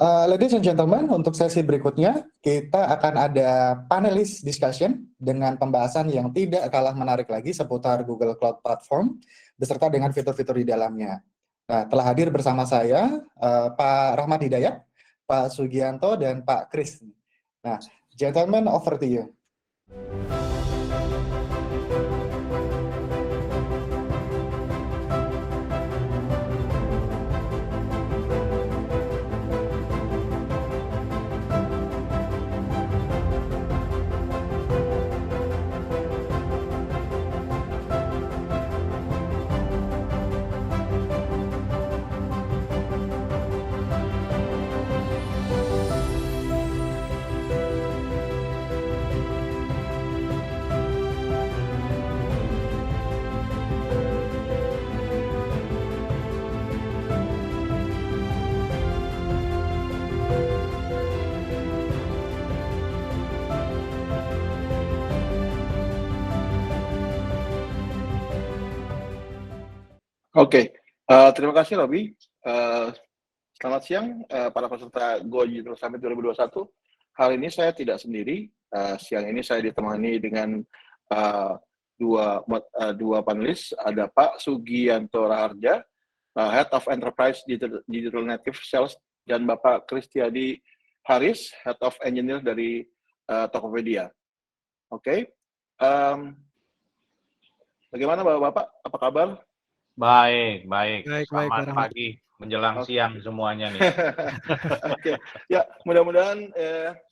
Ladies and gentlemen, untuk sesi berikutnya kita akan ada panelis discussion dengan pembahasan yang tidak kalah menarik lagi seputar Google Cloud Platform beserta dengan fitur-fitur di dalamnya. Nah, telah hadir bersama saya Pak Rahmat Hidayat, Pak Sugianto, dan Pak Kris. Nah, gentlemen, over to you. Oke, terima kasih Robi. Selamat siang para peserta Go Digital Summit 2021. Hari ini saya tidak sendiri. Siang ini saya ditemani dengan dua panelis. Ada Pak Sugianto Raharja, Head of Enterprise Digital Native Sales, dan Bapak Kristiadi Haris, Head of Engineer dari Tokopedia. Oke, bagaimana Bapak-Bapak? Apa kabar? Baik. Pak Selamat pagi menjelang siang semuanya nih. Oke, ya mudah-mudahan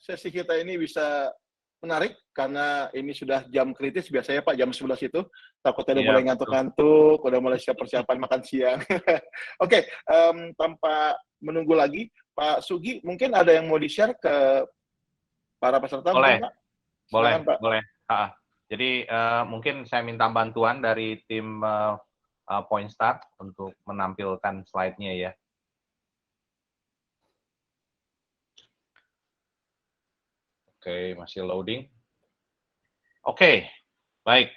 sesi kita ini bisa menarik karena ini sudah jam kritis biasanya Pak, jam 11 itu. Takutnya udah mulai ngantuk-ngantuk, udah mulai siap persiapan makan siang. Oke, tanpa menunggu lagi, Pak Sugi, mungkin ada yang mau di-share ke para peserta? Boleh, Pak? boleh, Silakan, Pak. boleh. Jadi mungkin saya minta bantuan dari tim Point Start untuk menampilkan slide-nya ya. Oke, masih loading. Oke, baik.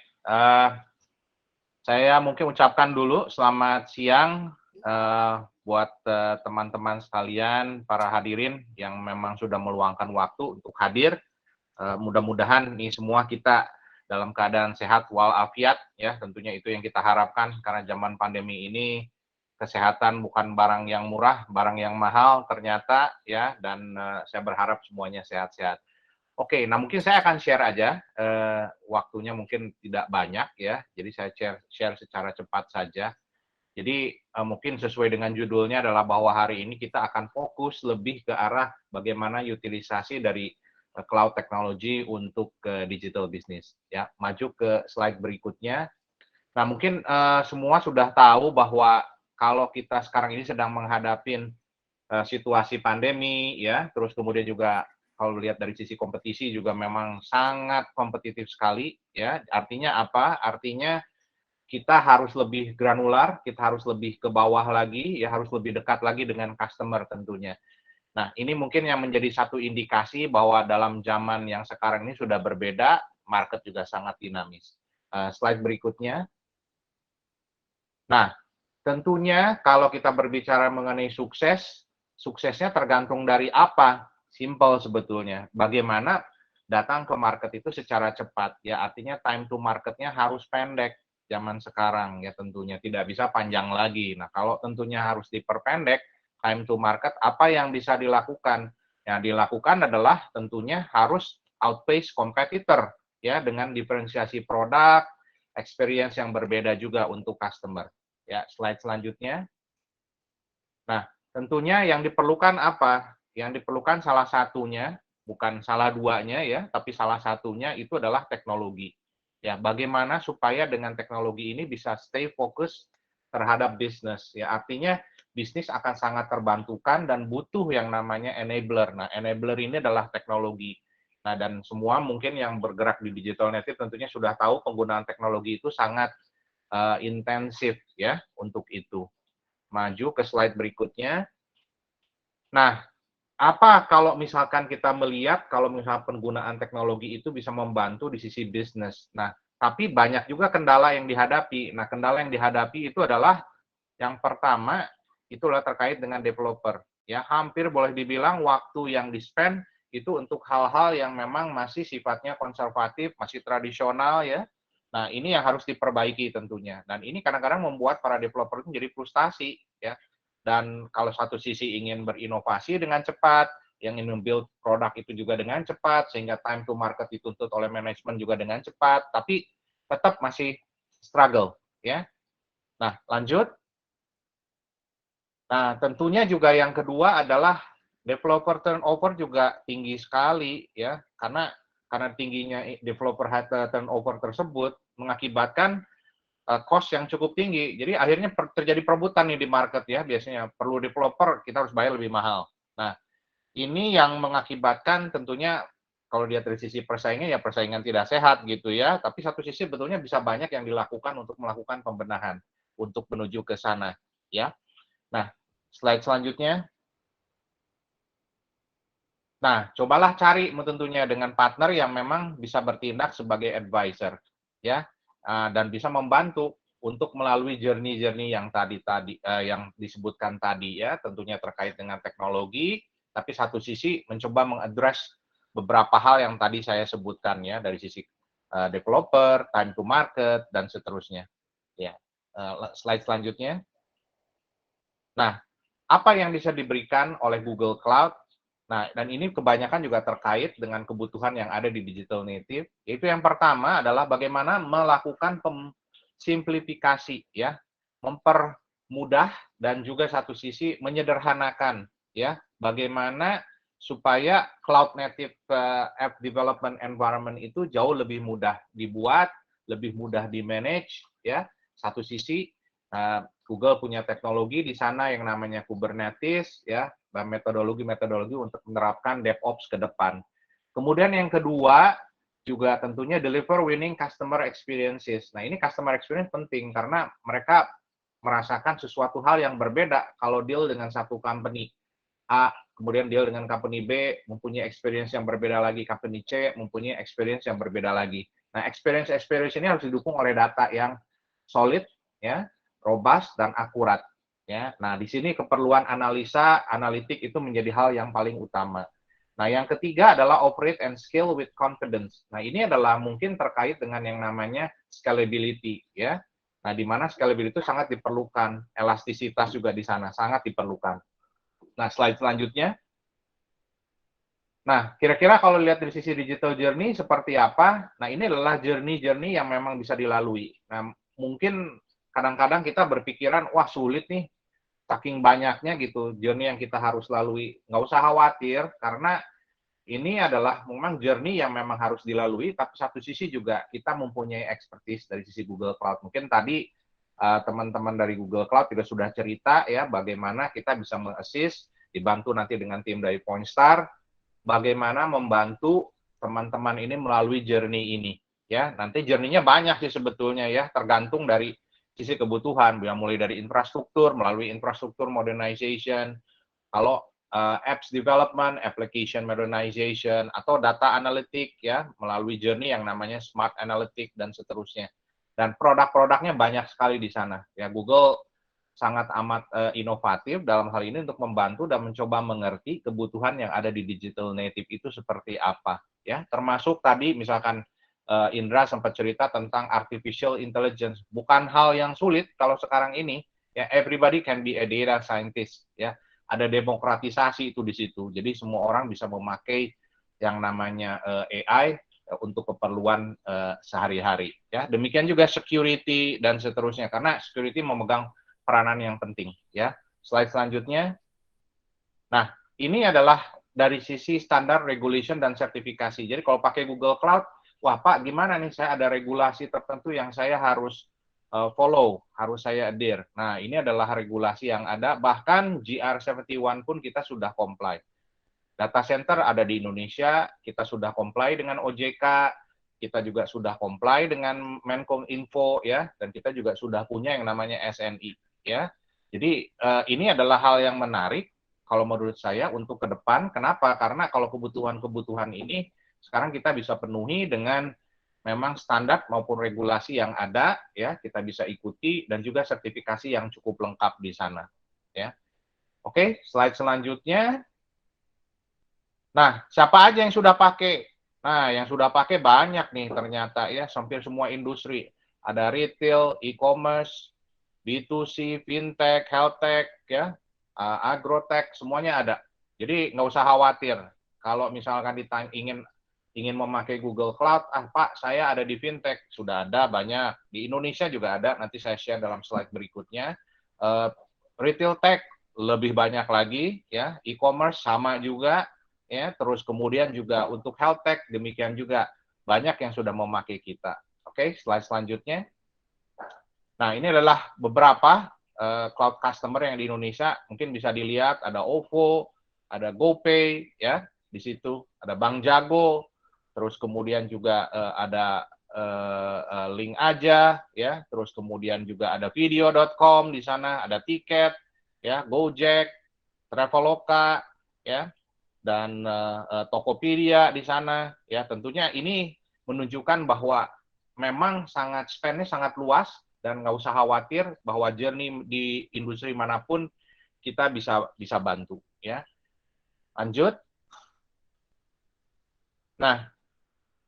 Saya mungkin ucapkan dulu selamat siang buat teman-teman sekalian, para hadirin yang memang sudah meluangkan waktu untuk hadir. Mudah-mudahan nih semua kita dalam keadaan sehat walafiat ya, tentunya itu yang kita harapkan karena zaman pandemi ini kesehatan bukan barang yang murah, barang yang mahal ternyata ya, dan saya berharap semuanya sehat-sehat. Oke, nah mungkin saya akan share aja, waktunya mungkin tidak banyak ya, jadi saya share secara cepat saja. Jadi mungkin sesuai dengan judulnya adalah bahwa hari ini kita akan fokus lebih ke arah bagaimana utilisasi dari cloud technology untuk digital business. Ya, maju ke slide berikutnya. Nah, mungkin semua sudah tahu bahwa kalau kita sekarang ini sedang menghadapi situasi pandemi, ya, terus kemudian juga kalau lihat dari sisi kompetisi juga memang sangat kompetitif sekali, ya. Artinya apa? Artinya kita harus lebih granular, kita harus lebih ke bawah lagi, ya harus lebih dekat lagi dengan customer tentunya. Nah, ini mungkin yang menjadi satu indikasi bahwa dalam zaman yang sekarang ini sudah berbeda, market juga sangat dinamis. Slide berikutnya. Nah, tentunya kalau kita berbicara mengenai sukses, suksesnya tergantung dari apa? Simple sebetulnya. Bagaimana datang ke market itu secara cepat. Ya, artinya time to marketnya harus pendek zaman sekarang ya tentunya. Tidak bisa panjang lagi. Nah, kalau tentunya harus diperpendek, time to market, apa yang bisa dilakukan? Yang dilakukan adalah tentunya harus outpace competitor ya dengan diferensiasi produk, experience yang berbeda juga untuk customer. Ya, slide selanjutnya. Nah, tentunya yang diperlukan apa? Yang diperlukan salah satunya, bukan salah duanya ya, tapi salah satunya itu adalah teknologi. Ya, bagaimana supaya dengan teknologi ini bisa stay fokus terhadap bisnis. Ya, artinya bisnis akan sangat terbantukan dan butuh yang namanya enabler. Nah, enabler ini adalah teknologi. Nah, dan semua mungkin yang bergerak di digital native tentunya sudah tahu penggunaan teknologi itu sangat intensif ya untuk itu. Maju ke slide berikutnya. Nah, apa kalau misalkan kita melihat kalau misalnya penggunaan teknologi itu bisa membantu di sisi bisnis. Nah, tapi banyak juga kendala yang dihadapi. Nah, kendala yang dihadapi itu adalah yang pertama itulah terkait dengan developer. ya hampir boleh dibilang waktu yang di-spend itu untuk hal-hal yang memang masih sifatnya konservatif, masih tradisional ya. Nah, ini yang harus diperbaiki tentunya. Dan ini kadang-kadang membuat para developer itu jadi frustasi ya. Dan kalau satu sisi ingin berinovasi dengan cepat, yang ingin membuild produk itu juga dengan cepat, sehingga time to market dituntut oleh manajemen juga dengan cepat, tapi tetap masih struggle ya. Nah, lanjut. Nah, tentunya juga yang kedua adalah developer turnover juga tinggi sekali ya, karena tingginya developer turnover tersebut mengakibatkan cost yang cukup tinggi. Jadi akhirnya terjadi perebutan nih di market ya, biasanya perlu developer kita harus bayar lebih mahal. Nah, ini yang mengakibatkan tentunya kalau dia dari sisi persaingan ya persaingan tidak sehat gitu ya, tapi satu sisi betulnya bisa banyak yang dilakukan untuk melakukan pembenahan untuk menuju ke sana ya. Nah, slide selanjutnya. Nah, cobalah cari tentunya dengan partner yang memang bisa bertindak sebagai advisor, ya, dan bisa membantu untuk melalui journey-journey yang yang disebutkan tadi ya, tentunya terkait dengan teknologi, tapi satu sisi mencoba mengadres beberapa hal yang tadi saya sebutkan ya, dari sisi developer, time to market, dan seterusnya. Ya, slide selanjutnya. Nah, apa yang bisa diberikan oleh Google Cloud. Nah, dan ini kebanyakan juga terkait dengan kebutuhan yang ada di digital native, yaitu yang pertama adalah bagaimana melakukan simplifikasi ya, mempermudah dan juga satu sisi menyederhanakan ya, bagaimana supaya cloud native app development environment itu jauh lebih mudah dibuat, lebih mudah di-manage ya. Satu sisi Google punya teknologi di sana yang namanya Kubernetes ya, dan metodologi-metodologi untuk menerapkan DevOps ke depan. Kemudian yang kedua juga tentunya deliver winning customer experiences. Nah, ini customer experience penting karena mereka merasakan sesuatu hal yang berbeda kalau deal dengan satu company A, kemudian deal dengan company B, mempunyai experience yang berbeda lagi, company C mempunyai experience yang berbeda lagi. Nah, experience ini harus didukung oleh data yang solid ya, robust dan akurat ya. Nah, di sini keperluan analitik itu menjadi hal yang paling utama. Nah, yang ketiga adalah operate and scale with confidence. Nah, ini adalah mungkin terkait dengan yang namanya scalability ya. Nah, di mana scalability itu sangat diperlukan, elastisitas juga di sana sangat diperlukan. Nah, slide selanjutnya. Nah, kira-kira kalau lihat dari sisi digital journey seperti apa? Nah, ini adalah journey-journey yang memang bisa dilalui. Nah, mungkin kadang-kadang kita berpikiran, wah sulit nih, saking banyaknya gitu, journey yang kita harus lalui. Nggak usah khawatir, karena ini adalah memang journey yang memang harus dilalui, tapi satu sisi juga kita mempunyai expertise dari sisi Google Cloud. Mungkin tadi teman-teman dari Google Cloud juga sudah cerita ya, bagaimana kita bisa mengassist, dibantu nanti dengan tim dari Pointstar, bagaimana membantu teman-teman ini melalui journey ini. Ya, nanti journey-nya banyak sih sebetulnya ya, tergantung dari sisi kebutuhan, mulai dari infrastruktur, melalui infrastruktur modernization, kalau apps development, application modernization, atau data analytic ya, melalui journey yang namanya smart analytic dan seterusnya. Dan produk-produknya banyak sekali di sana. Ya, Google sangat amat inovatif dalam hal ini untuk membantu dan mencoba mengerti kebutuhan yang ada di digital native itu seperti apa ya, termasuk tadi misalkan Indra sempat cerita tentang artificial intelligence, bukan hal yang sulit kalau sekarang ini ya, everybody can be a data scientist ya, ada demokratisasi itu di situ, jadi semua orang bisa memakai yang namanya AI untuk keperluan sehari-hari ya. Demikian juga security dan seterusnya, karena security memegang peranan yang penting ya. Slide selanjutnya. Nah, ini adalah dari sisi standar regulation dan sertifikasi. Jadi kalau pakai Google Cloud, wah Pak, gimana nih, saya ada regulasi tertentu yang saya harus follow, harus saya adhere. Nah, ini adalah regulasi yang ada, bahkan GR71 pun kita sudah comply. Data center ada di Indonesia, kita sudah comply dengan OJK, kita juga sudah comply dengan Menkominfo ya, dan kita juga sudah punya yang namanya SNI ya. Jadi ini adalah hal yang menarik kalau menurut saya untuk ke depan. Kenapa? Karena kalau kebutuhan-kebutuhan ini sekarang kita bisa penuhi dengan memang standar maupun regulasi yang ada ya, kita bisa ikuti, dan juga sertifikasi yang cukup lengkap di sana ya. Oke, slide selanjutnya. Nah, siapa aja yang sudah pakai? Nah, yang sudah pakai banyak nih ternyata ya, hampir semua industri. Ada retail, e-commerce, B2C, fintech, health tech, ya, agrotech, semuanya ada. Jadi nggak usah khawatir. Kalau misalkan ingin memakai Google Cloud, Pak, saya ada di fintech, sudah ada banyak. Di Indonesia juga ada, nanti saya share dalam slide berikutnya. Retail tech lebih banyak lagi, ya, e-commerce sama juga, ya, terus kemudian juga untuk health tech demikian juga banyak yang sudah memakai kita. Oke, slide selanjutnya. Nah, ini adalah beberapa cloud customer yang di Indonesia, mungkin bisa dilihat ada OVO, ada GoPay, ya, di situ ada Bank Jago, terus kemudian juga ada Link Aja, ya, terus kemudian juga ada video.com di sana, ada Tiket, ya, Gojek, Traveloka, ya, dan Tokopedia di sana, ya, tentunya ini menunjukkan bahwa memang spend-nya sangat luas dan nggak usah khawatir bahwa journey di industri manapun kita bisa bantu, ya. Lanjut. Nah,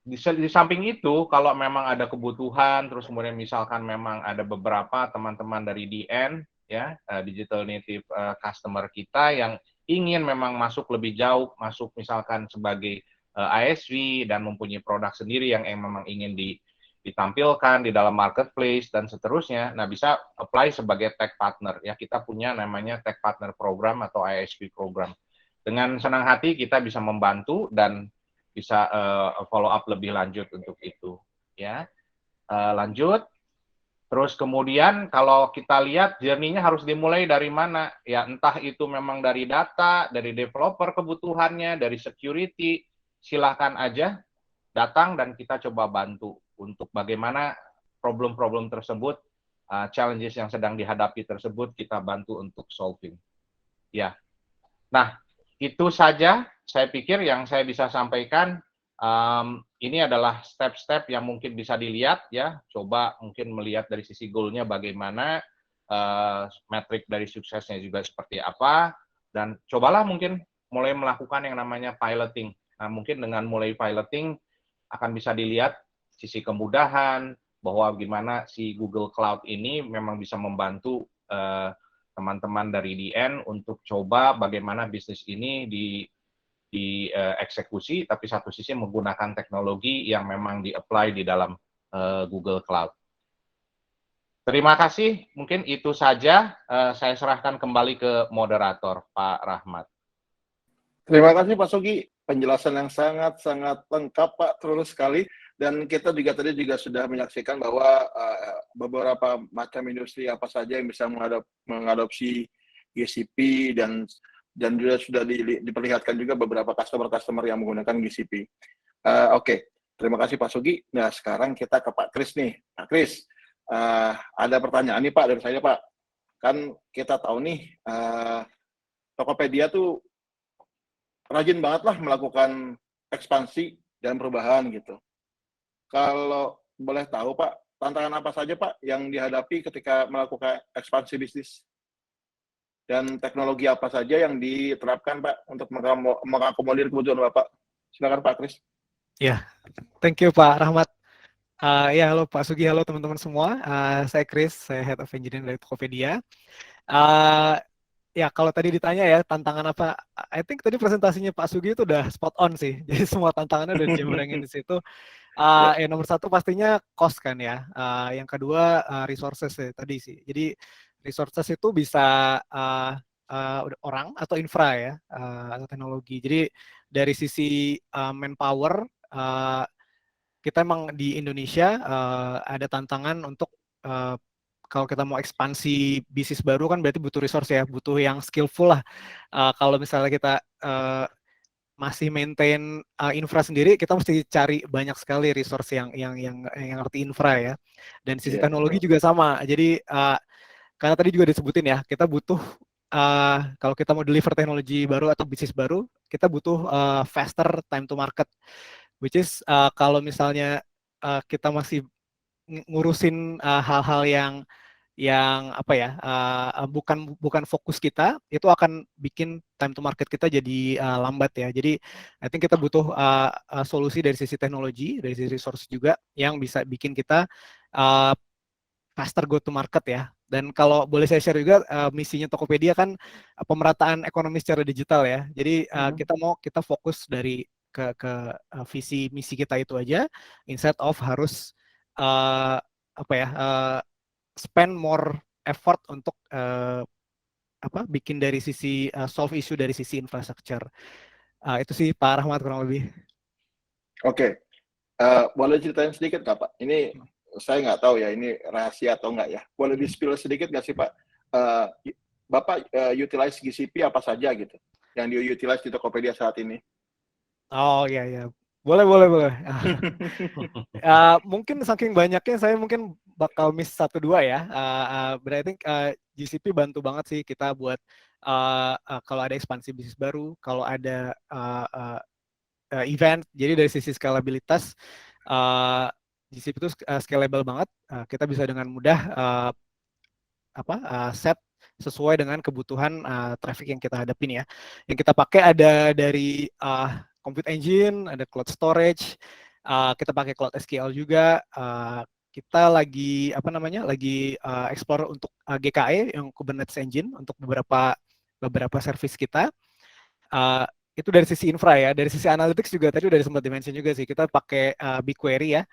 di samping itu kalau memang ada kebutuhan, terus kemudian misalkan memang ada beberapa teman-teman dari DN, ya, digital native customer kita yang ingin memang masuk lebih jauh, masuk misalkan sebagai ISV dan mempunyai produk sendiri yang memang ingin ditampilkan di dalam marketplace dan seterusnya. Nah, bisa apply sebagai tech partner, ya. Kita punya namanya tech partner program atau ISV program. Dengan senang hati kita bisa membantu dan bisa follow up lebih lanjut untuk itu, ya. Lanjut. Terus kemudian kalau kita lihat journey-nya harus dimulai dari mana? Ya, entah itu memang dari data, dari developer kebutuhannya, dari security, silahkan aja datang dan kita coba bantu untuk bagaimana problem-problem tersebut, challenges yang sedang dihadapi tersebut kita bantu untuk solving. Ya. Nah, itu saja saya pikir yang saya bisa sampaikan. Ini adalah step-step yang mungkin bisa dilihat, ya. Coba mungkin melihat dari sisi goal-nya bagaimana, metrik dari suksesnya juga seperti apa, dan cobalah mungkin mulai melakukan yang namanya piloting. Nah, mungkin dengan mulai piloting akan bisa dilihat sisi kemudahan, bahwa gimana si Google Cloud ini memang bisa membantu teman-teman dari DN untuk coba bagaimana bisnis ini dieksekusi, tapi satu sisi menggunakan teknologi yang memang di-apply di dalam Google Cloud. Terima kasih, mungkin itu saja. Saya serahkan kembali ke moderator, Pak Rahmat. Terima kasih Pak Sugi, penjelasan yang sangat-sangat lengkap Pak, terus sekali. Dan kita juga tadi sudah menyaksikan bahwa beberapa macam industri apa saja yang bisa mengadopsi GCP dan juga sudah diperlihatkan juga beberapa customer yang menggunakan GCP. Oke. Terima kasih Pak Sugi. Nah, sekarang kita ke Pak Kris nih. Pak Kris, ada pertanyaan nih Pak dari saya Pak. Kan kita tahu nih, Tokopedia tuh rajin banget lah melakukan ekspansi dan perubahan gitu. Kalau boleh tahu Pak, tantangan apa saja Pak yang dihadapi ketika melakukan ekspansi bisnis? Dan teknologi apa saja yang diterapkan Pak untuk mengakomodir kebutuhan Bapak? Silakan Pak Kris. Ya, thank you Pak Rahmat. Ya, halo Pak Sugi, halo teman-teman semua. Saya Kris, saya Head of Engineering dari Tokopedia. Ya, kalau tadi ditanya ya, tantangan apa? I think tadi presentasinya Pak Sugi itu udah spot on sih. Jadi semua tantangannya udah dijembrengin di situ. Ya, nomor satu pastinya cost kan ya. Yang kedua resources ya, tadi sih. Jadi resources itu bisa orang atau infra ya, atau teknologi. Jadi dari sisi manpower, kita emang di Indonesia ada tantangan untuk kalau kita mau ekspansi bisnis baru kan berarti butuh resource ya, butuh yang skillful lah. Kalau misalnya kita masih maintain infra sendiri, kita mesti cari banyak sekali resource yang ngerti infra ya. Dan sisi teknologi juga sama. Jadi karena tadi juga disebutin ya, kita butuh kalau kita mau deliver teknologi baru atau bisnis baru, kita butuh faster time to market. Which is kalau misalnya kita masih ngurusin hal-hal yang yang apa ya, bukan fokus kita, itu akan bikin time to market kita jadi lambat ya. Jadi I think kita butuh solusi dari sisi teknologi, dari sisi resource juga yang bisa bikin kita faster go to market ya. Dan kalau boleh saya share juga, misinya Tokopedia kan pemerataan ekonomi secara digital ya. Jadi kita fokus dari visi misi kita itu aja, instead of harus apa ya, spend more effort untuk bikin dari sisi solve issue dari sisi infrastructure. Itu sih Pak Rahmat kurang lebih. Oke, boleh ceritain sedikit nggak Pak? Ini saya nggak tahu ya, ini rahasia atau nggak ya. Boleh di-spill sedikit nggak sih Pak? Bapak utilize GCP apa saja gitu, yang di-utilize di Tokopedia saat ini? Oh iya ya, boleh. Mungkin saking banyaknya saya mungkin bakal miss 1-2 ya. Berarti GCP bantu banget sih kita buat kalau ada ekspansi bisnis baru, kalau ada event. Jadi dari sisi scalabilitas, GCP itu scalable banget. Kita bisa dengan mudah set sesuai dengan kebutuhan traffic yang kita hadapin ya. Yang kita pakai ada dari Compute Engine, ada Cloud Storage, kita pakai Cloud SQL juga. Kita lagi explore untuk GKE yang Kubernetes Engine untuk beberapa service kita. Itu dari sisi infra ya. Dari sisi analytics juga tadi udah sempat dimention juga sih. Kita pakai BigQuery ya.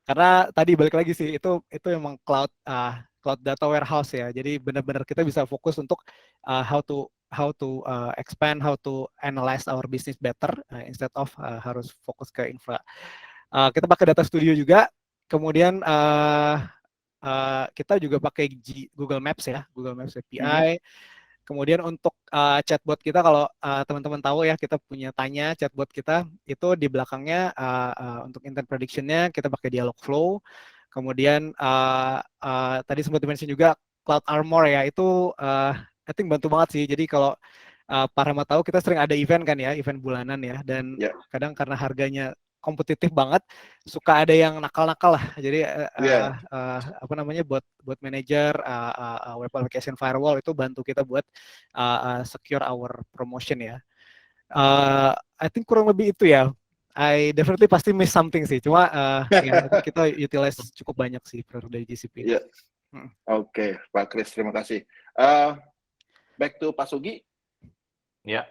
Karena tadi balik lagi sih, itu emang cloud data warehouse ya. Jadi benar-benar kita bisa fokus untuk how to expand, how to analyze our business better instead of harus fokus ke infra. Kita pakai Data Studio juga. Kemudian kita juga pakai Google Maps ya, Google Maps API. Kemudian untuk chatbot kita, kalau teman-teman tahu ya, kita punya Tanya chatbot kita, itu di belakangnya untuk intent prediction-nya kita pakai Dialogflow. Kemudian tadi sempat dimention juga Cloud Armor ya, itu I think bantu banget sih. Jadi kalau Pak Rahmat tahu, kita sering ada event kan ya, event bulanan ya, dan kadang karena harganya kompetitif banget, suka ada yang nakal-nakal lah. Jadi buat manajer web application firewall itu bantu kita buat secure our promotion ya. I think kurang lebih itu ya. I definitely pasti miss something sih. Cuma ya, kita utilize cukup banyak sih produk dari GCP. Yeah. Oke, Pak Kris, terima kasih. Back to Pak Sugi. Ya.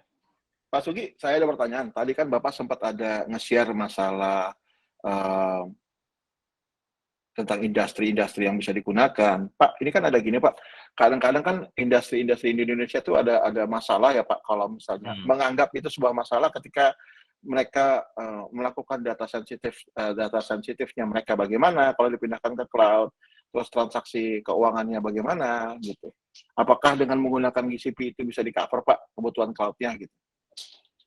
Pak Sugi, saya ada pertanyaan. Tadi kan Bapak sempat ada nge-share masalah tentang industri-industri yang bisa digunakan. Pak, ini kan ada gini Pak, kadang-kadang kan industri-industri di Indonesia itu ada masalah ya Pak, kalau misalnya menganggap itu sebuah masalah ketika mereka melakukan data sensitifnya mereka bagaimana, kalau dipindahkan ke cloud, terus transaksi keuangannya bagaimana gitu. Apakah dengan menggunakan GCP itu bisa di-cover Pak, kebutuhan cloud-nya gitu?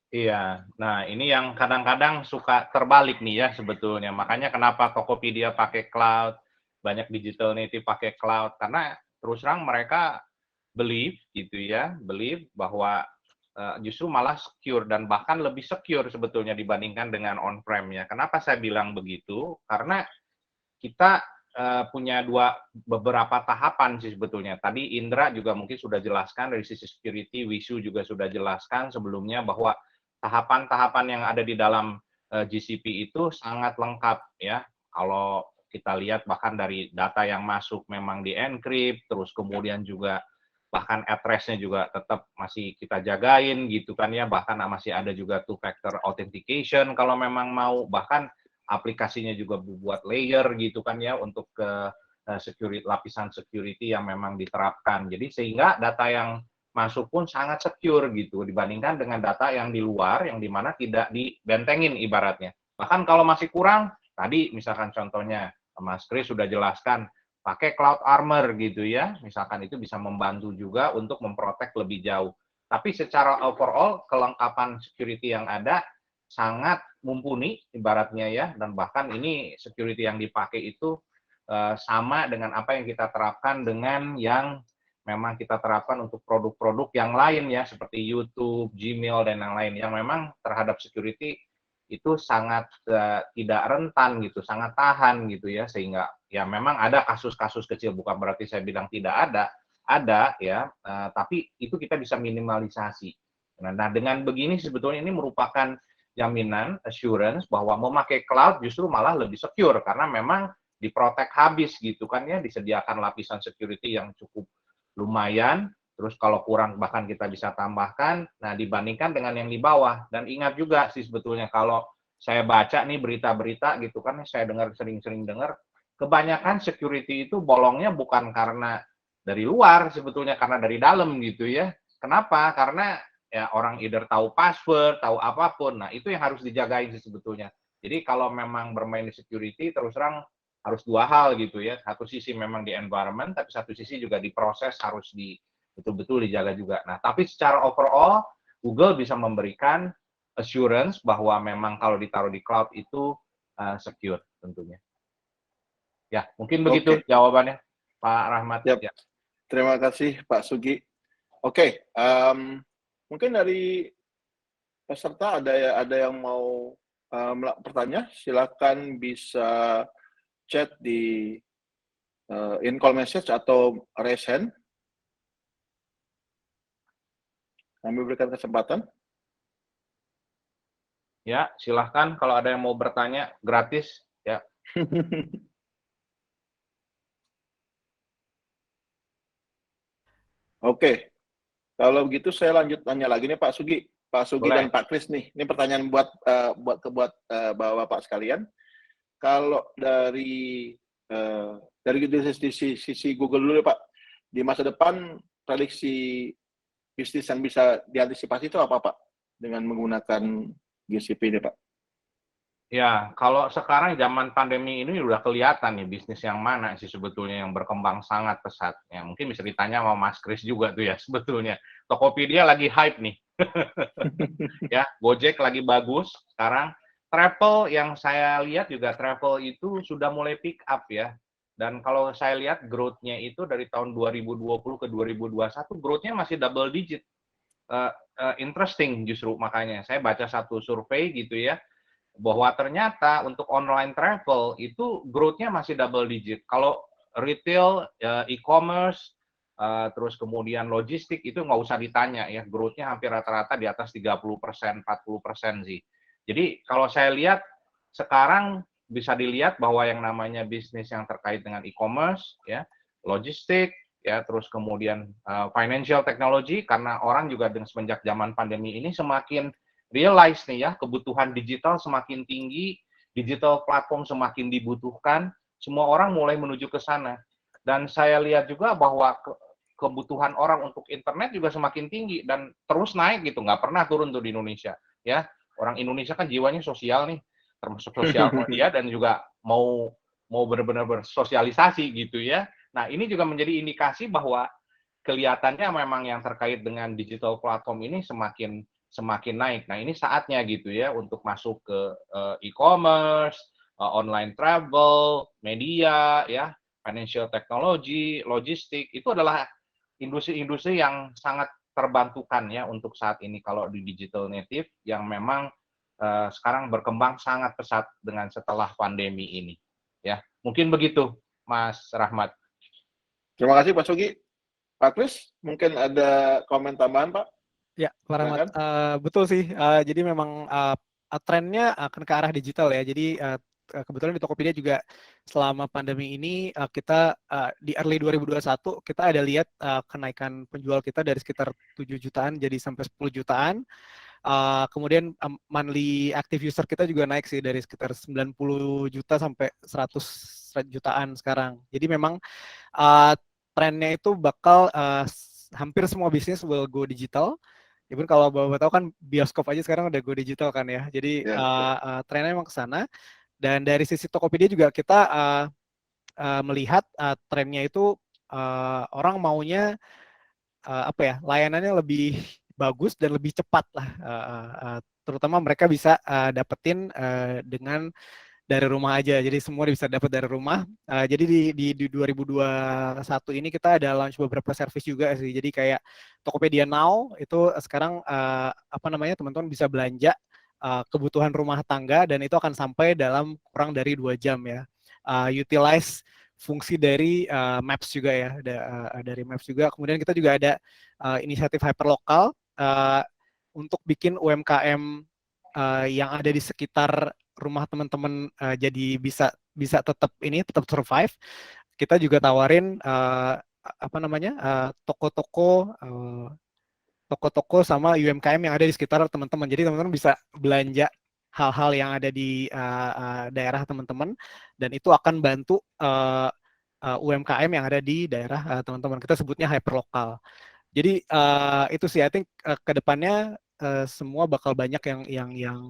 Iya, nah ini yang kadang-kadang suka terbalik nih ya sebetulnya. Makanya kenapa Tokopedia pakai cloud, banyak digital native pakai cloud, karena terus terang mereka believe bahwa justru malah secure dan bahkan lebih secure sebetulnya dibandingkan dengan on-prem ya. Kenapa saya bilang begitu? Karena kita punya beberapa tahapan sih sebetulnya. Tadi Indra juga mungkin sudah jelaskan dari sisi security, Wisu juga sudah jelaskan sebelumnya bahwa tahapan-tahapan yang ada di dalam GCP itu sangat lengkap ya. Kalau kita lihat bahkan dari data yang masuk memang di-encrypt, terus kemudian juga bahkan address-nya juga tetap masih kita jagain gitu kan ya, bahkan masih ada juga two-factor authentication kalau memang mau, bahkan aplikasinya juga buat layer gitu kan ya untuk ke lapisan security yang memang diterapkan. Jadi sehingga data yang masuk pun sangat secure gitu dibandingkan dengan data yang di luar yang dimana tidak dibentengin ibaratnya. Bahkan kalau masih kurang, tadi misalkan contohnya Mas Kris sudah jelaskan pakai Cloud Armor gitu ya, misalkan itu bisa membantu juga untuk memprotek lebih jauh. Tapi secara overall kelengkapan security yang ada sangat mumpuni ibaratnya ya, dan bahkan ini security yang dipakai itu sama dengan apa yang kita terapkan dengan yang memang kita terapkan untuk produk-produk yang lain ya, seperti YouTube, Gmail, dan yang lain, yang memang terhadap security itu sangat tidak rentan gitu, sangat tahan gitu ya, sehingga Ya memang ada kasus-kasus kecil, bukan berarti saya bilang tidak ada ya, tapi itu kita bisa minimalisasi. Nah, dengan begini sebetulnya ini merupakan jaminan assurance bahwa memakai cloud justru malah lebih secure karena memang diprotek habis gitu kan ya, disediakan lapisan security yang cukup lumayan, terus kalau kurang bahkan kita bisa tambahkan, nah dibandingkan dengan yang di bawah. Dan ingat juga sih sebetulnya kalau saya baca nih berita-berita gitu kan, saya dengar sering-sering dengar, kebanyakan security itu bolongnya bukan karena dari luar sebetulnya, karena dari dalam gitu ya. Kenapa? Karena ya orang either tahu password, tahu apapun. Nah, itu yang harus dijagain sih sebetulnya. Jadi kalau memang bermain di security, terus terang harus dua hal gitu ya. Satu sisi memang di environment, tapi satu sisi juga di proses harus betul-betul dijaga juga. Nah, tapi secara overall, Google bisa memberikan assurance bahwa memang kalau ditaruh di cloud itu secure tentunya. Ya, mungkin begitu jawabannya, Pak Rahmat. Yep. Ya. Terima kasih, Pak Sugi. Oke, mungkin dari peserta ada yang mau bertanya, silakan bisa chat di in call message atau raise hand. Kami berikan kesempatan. Ya, silahkan kalau ada yang mau bertanya, gratis. Ya. Oke, kalau begitu saya lanjut tanya lagi nih Pak Sugi. Pak Sugi Boleh. dan Pak Kris nih. Ini pertanyaan buat Bapak sekalian. Kalau dari sisi Google dulu ya Pak, di masa depan prediksi bisnis yang bisa diantisipasi itu apa Pak dengan menggunakan GCP ini Pak? Ya, kalau sekarang zaman pandemi ini udah kelihatan nih bisnis yang mana sih sebetulnya yang berkembang sangat pesat. Ya, mungkin bisa ditanya sama Mas Kris juga tuh ya sebetulnya. Tokopedia lagi hype nih. Ya, Gojek lagi bagus. Sekarang travel yang saya lihat juga travel itu sudah mulai pick up ya. Dan kalau saya lihat growth-nya itu dari tahun 2020 ke 2021 growth-nya masih double digit. Interesting justru makanya. Saya baca satu survei gitu ya, bahwa ternyata untuk online travel itu growth-nya masih double digit. Kalau retail, e-commerce, terus kemudian logistik itu nggak usah ditanya ya, growth-nya hampir rata-rata di atas 30%, 40% sih. Jadi kalau saya lihat sekarang bisa dilihat bahwa yang namanya bisnis yang terkait dengan e-commerce, ya, logistik, ya, terus kemudian financial technology, karena orang juga dengan semenjak zaman pandemi ini semakin realize nih ya, kebutuhan digital semakin tinggi, digital platform semakin dibutuhkan, semua orang mulai menuju ke sana. Dan saya lihat juga bahwa kebutuhan orang untuk internet juga semakin tinggi dan terus naik gitu, nggak pernah turun tuh di Indonesia. Ya, orang Indonesia kan jiwanya sosial nih, termasuk sosial media dan juga mau benar-benar bersosialisasi gitu ya. Nah, ini juga menjadi indikasi bahwa kelihatannya memang yang terkait dengan digital platform ini semakin naik. Nah, ini saatnya gitu ya untuk masuk ke e-commerce, online travel, media, ya, financial technology, logistik, itu adalah industri-industri yang sangat terbantukan ya untuk saat ini kalau di digital native yang memang sekarang berkembang sangat pesat dengan setelah pandemi ini. Ya, mungkin begitu, Mas Rahmat. Terima kasih Pak Sugi. Pak Kris, mungkin ada komen tambahan Pak? Ya, Pak Rahmat, betul sih. Jadi memang trennya akan ke arah digital ya. Jadi kebetulan di Tokopedia juga selama pandemi ini kita di early 2021 kita ada lihat kenaikan penjual kita dari sekitar 7 jutaan jadi sampai 10 jutaan. Kemudian monthly active user kita juga naik sih dari sekitar 90 juta sampai 100 jutaan sekarang. Jadi memang trennya itu bakal hampir semua bisnis will go digital. Ya pun kalau Bapak tahu kan bioskop aja sekarang udah go digital kan ya. Jadi trennya memang ke sana. Dan dari sisi Tokopedia juga kita melihat trennya itu orang maunya apa ya, layanannya lebih bagus dan lebih cepat lah. Terutama mereka bisa dapetin dengan dari rumah aja, jadi semua bisa dapat dari rumah. Jadi di 2021 ini kita ada launch beberapa service juga sih. Jadi kayak Tokopedia Now itu sekarang apa namanya, teman-teman bisa belanja kebutuhan rumah tangga dan itu akan sampai dalam kurang dari 2 jam ya. utilize fungsi dari Maps juga ya, dari Maps juga. Kemudian kita juga ada inisiatif hyperlokal untuk bikin UMKM yang ada di sekitar rumah teman-teman jadi bisa tetap survive. Kita juga tawarin toko-toko sama UMKM yang ada di sekitar teman-teman. Jadi teman-teman bisa belanja hal-hal yang ada di daerah teman-teman, dan itu akan bantu UMKM yang ada di daerah teman-teman. Kita sebutnya hyperlokal. Jadi itu sih, I think kedepannya semua bakal banyak yang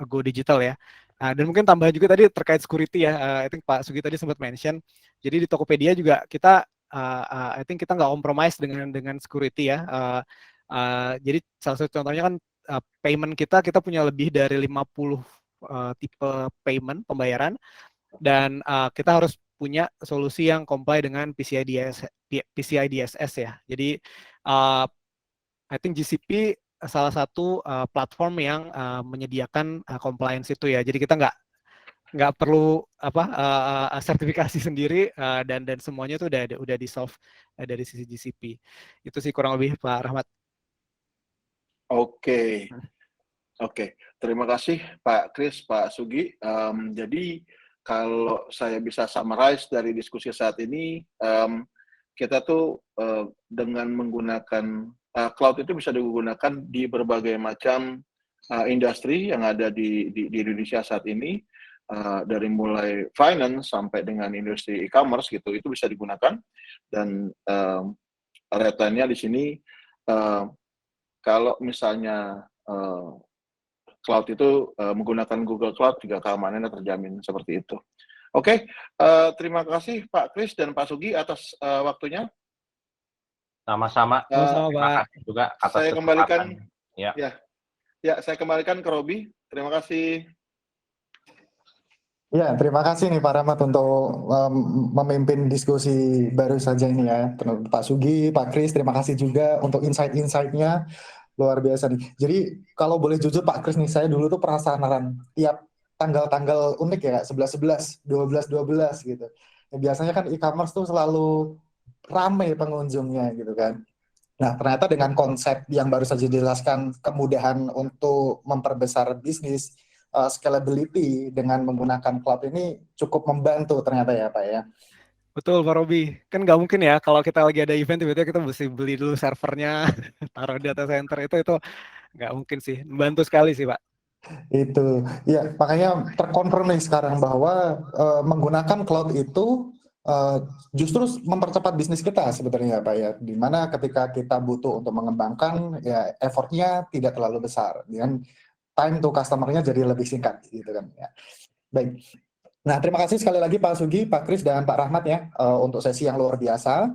go digital ya. Dan mungkin tambahan juga tadi terkait security ya. I think Pak Sugi tadi sempat mention. Jadi di Tokopedia juga kita I think kita nggak compromise dengan security ya. Jadi salah satu contohnya kan payment kita punya lebih dari 50 tipe payment pembayaran, dan kita harus punya solusi yang comply dengan PCI DSS ya. Jadi I think GCP salah satu platform yang menyediakan compliance itu ya. Jadi kita nggak perlu sertifikasi sendiri, dan semuanya itu udah di solve dari sisi GCP. Itu sih kurang lebih Pak Rahmat. Oke. Terima kasih Pak Kris, Pak Sugi. Jadi kalau saya bisa summarize dari diskusi saat ini, kita tuh dengan menggunakan cloud itu bisa digunakan di berbagai macam industri yang ada di Indonesia saat ini, dari mulai finance sampai dengan industri e-commerce gitu, itu bisa digunakan. Dan rateannya di sini kalau misalnya cloud itu menggunakan Google Cloud juga keamanannya terjamin seperti itu. Oke, terima kasih Pak Kris dan Pak Sugi atas waktunya. Sama-sama. Terima kasih juga atas saya kembalikan. Ya, saya kembalikan ke Robi. Terima kasih. Ya, terima kasih nih Pak Rahmat untuk memimpin diskusi baru saja ini ya. Pak Sugi, Pak Kris, terima kasih juga untuk insight-insight-nya. Luar biasa nih. Jadi kalau boleh jujur Pak Kris nih, saya dulu tuh penasaran tiap tanggal-tanggal unik ya, 11-11, 12-12 gitu. Ya, biasanya kan e-commerce tuh selalu ramai pengunjungnya gitu kan. Nah, ternyata dengan konsep yang baru saja dijelaskan, kemudahan untuk memperbesar bisnis, scalability dengan menggunakan cloud ini cukup membantu ternyata ya Pak ya. Betul Pak Robi, kan nggak mungkin ya kalau kita lagi ada event tiba-tiba kita mesti beli dulu servernya, taruh data center, itu nggak mungkin sih, membantu sekali sih Pak. Itu, ya makanya terkonfirm nih sekarang bahwa menggunakan cloud itu justru mempercepat bisnis kita sebenarnya Pak ya, dimana ketika kita butuh untuk mengembangkan ya effortnya tidak terlalu besar, dan time to customer-nya jadi lebih singkat gitu kan ya. Baik. Nah, terima kasih sekali lagi Pak Sugi, Pak Kris, dan Pak Rahmat ya untuk sesi yang luar biasa.